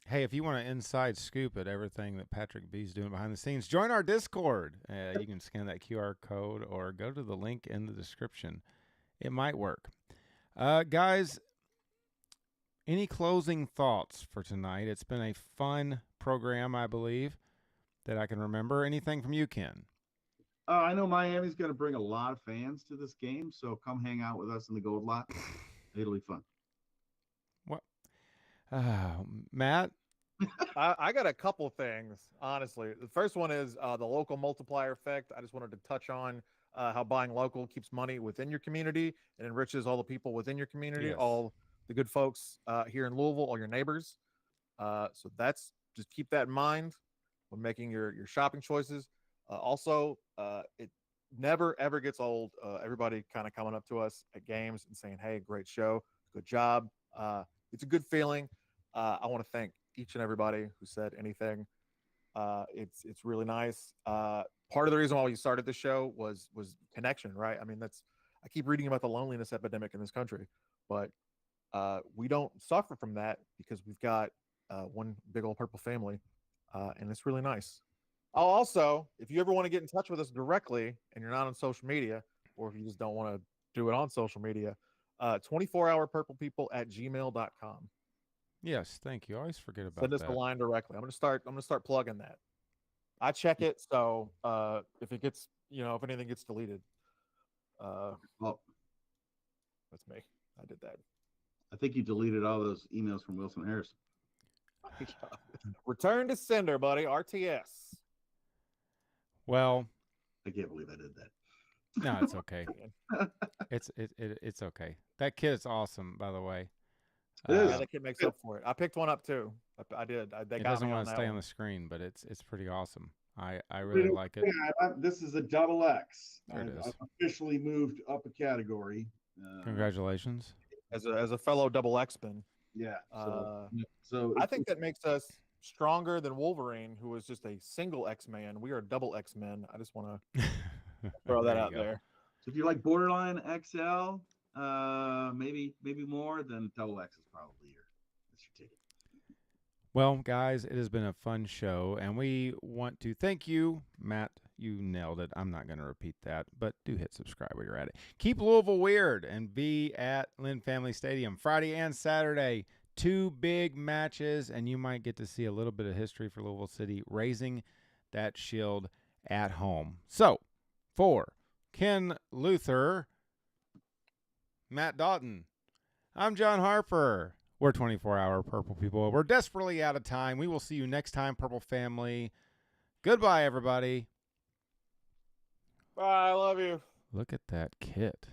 S2: Hey, if you want to inside scoop at everything that Patrick B's doing behind the scenes, join our Discord. You can scan that QR code or go to the link in the description. It might work. Guys, any closing thoughts for tonight? It's been a fun program, I believe, that I can remember. Anything from you, Ken?
S3: I know Miami's going to bring a lot of fans to this game, so come hang out with us in the Gold Lot. It'll be fun.
S2: What? Matt?
S4: I got a couple things, honestly. The first one is the local multiplier effect. I just wanted to touch on how buying local keeps money within your community and enriches all the people within your community,
S2: Yes.
S4: all the good folks here in Louisville, all your neighbors. So that's just keep that in mind when making your shopping choices. Also, it never ever gets old. Everybody kind of coming up to us at games and saying, "Hey, great show, good job." It's a good feeling. I want to thank each and everybody who said anything. It's really nice. Part of the reason why we started the show was connection, right? I mean, I keep reading about the loneliness epidemic in this country, but we don't suffer from that because we've got one big old purple family, and it's really nice. Also, if you ever want to get in touch with us directly and you're not on social media, or if you just don't want to do it on social media, 24hourpurplepeople@gmail.com.
S2: Yes, thank you. I always forget about
S4: Send us
S2: that.
S4: a line directly. I'm gonna start plugging that. I check it, so if it gets, if anything gets deleted,
S3: Well,
S4: that's me. I did that.
S3: I think you deleted all those emails from Wilson Harris.
S4: Return to sender, buddy. RTS.
S2: Well,
S3: I can't believe I did that.
S2: no, it's okay. It's okay. That kid is awesome, by the way.
S4: Yeah, that kid makes up for it. I picked one up too. I did. They
S2: It
S4: got
S2: doesn't
S4: me
S2: want to
S4: on
S2: stay
S4: that
S2: on
S4: one.
S2: the screen, but it's pretty awesome. I really like it.
S3: Yeah, this is a double X.
S2: There it is.
S3: I've officially moved up a category.
S2: Congratulations.
S4: As a fellow double X-Men.
S3: Yeah.
S4: So I think that makes us stronger than Wolverine, who was just a single X-Man. We are double X-Men. I just want to throw that out there.
S3: So if you like borderline XL, maybe more, then double X is probably your ticket.
S2: Well, guys, it has been a fun show, and we want to thank you, Matt. You nailed it. I'm not going to repeat that, but do hit subscribe while you're at it. Keep Louisville weird and be at Lynn Family Stadium Friday and Saturday. 2 big matches, and you might get to see a little bit of history for Louisville City raising that shield at home. So, for Ken Luther, Matt Doughton, I'm John Harper. We're 24-hour Purple people. We're desperately out of time. We will see you next time, Purple family. Goodbye, everybody.
S4: Bye. I love you.
S2: Look at that kit.